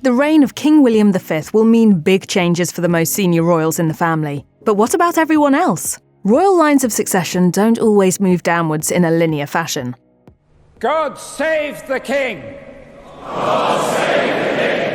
The reign of King William V will mean big changes for the most senior royals in the family. But what about everyone else? Royal lines of succession don't always move downwards in a linear fashion. God save the King! God save the King!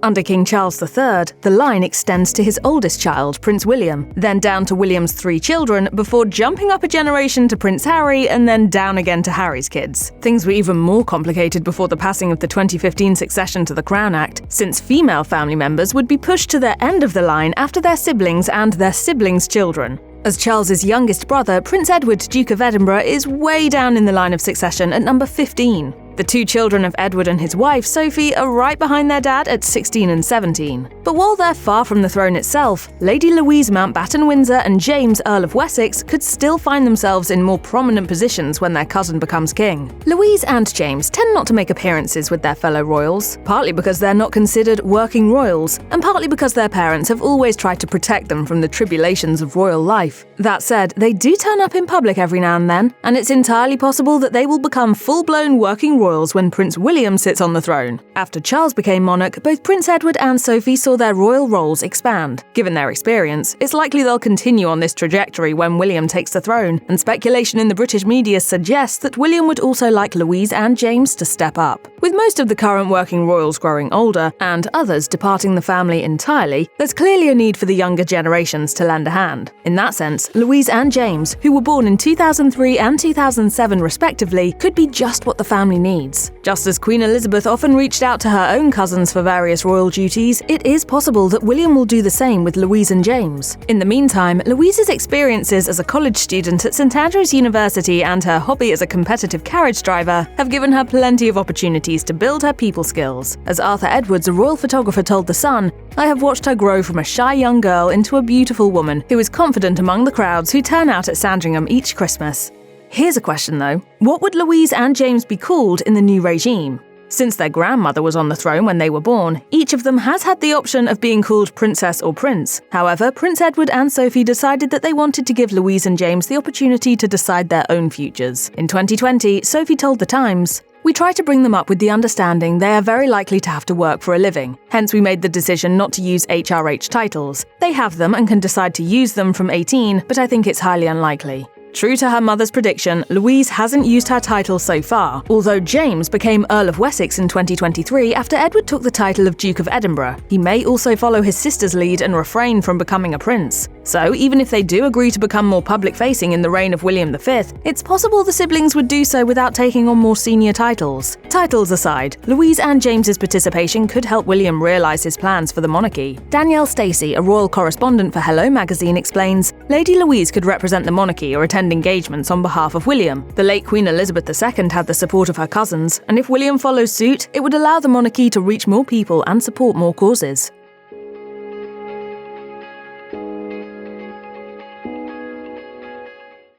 Under King Charles III, the line extends to his oldest child, Prince William, then down to William's 3 children, before jumping up a generation to Prince Harry and then down again to Harry's kids. Things were even more complicated before the passing of the 2015 Succession to the Crown Act, since female family members would be pushed to their end of the line after their siblings and their siblings' children. As Charles's youngest brother, Prince Edward, Duke of Edinburgh, is way down in the line of succession at number 15. The 2 children of Edward and his wife, Sophie, are right behind their dad at 16 and 17. But while they're far from the throne itself, Lady Louise Mountbatten-Windsor and James, Earl of Wessex, could still find themselves in more prominent positions when their cousin becomes king. Louise and James tend not to make appearances with their fellow royals, partly because they're not considered working royals, and partly because their parents have always tried to protect them from the tribulations of royal life. That said, they do turn up in public every now and then, and it's entirely possible that they will become full-blown working royals when Prince William sits on the throne. After Charles became monarch, both Prince Edward and Sophie saw their royal roles expand. Given their experience, it's likely they'll continue on this trajectory when William takes the throne, and speculation in the British media suggests that William would also like Louise and James to step up. With most of the current working royals growing older, and others departing the family entirely, there's clearly a need for the younger generations to lend a hand. In that sense, Louise and James, who were born in 2003 and 2007 respectively, could be just what the family needs. Just as Queen Elizabeth often reached out to her own cousins for various royal duties, it is possible that William will do the same with Louise and James. In the meantime, Louise's experiences as a college student at St Andrews University and her hobby as a competitive carriage driver have given her plenty of opportunities to build her people skills. As Arthur Edwards, a royal photographer, told The Sun, "I have watched her grow from a shy young girl into a beautiful woman who is confident among the crowds who turn out at Sandringham each Christmas." Here's a question though. What would Louise and James be called in the new regime? Since their grandmother was on the throne when they were born, each of them has had the option of being called princess or prince. However, Prince Edward and Sophie decided that they wanted to give Louise and James the opportunity to decide their own futures. In 2020, Sophie told The Times, "We try to bring them up with the understanding they are very likely to have to work for a living. Hence we made the decision not to use HRH titles. They have them and can decide to use them from 18, but I think it's highly unlikely." True to her mother's prediction, Louise hasn't used her title so far, although James became Earl of Wessex in 2023 after Edward took the title of Duke of Edinburgh. He may also follow his sister's lead and refrain from becoming a prince. So, even if they do agree to become more public-facing in the reign of William V, it's possible the siblings would do so without taking on more senior titles. Titles aside, Louise and James's participation could help William realise his plans for the monarchy. Danielle Stacey, a royal correspondent for Hello magazine, explains, "Lady Louise could represent the monarchy or attend engagements on behalf of William. The late Queen Elizabeth II had the support of her cousins, and if William follows suit, it would allow the monarchy to reach more people and support more causes."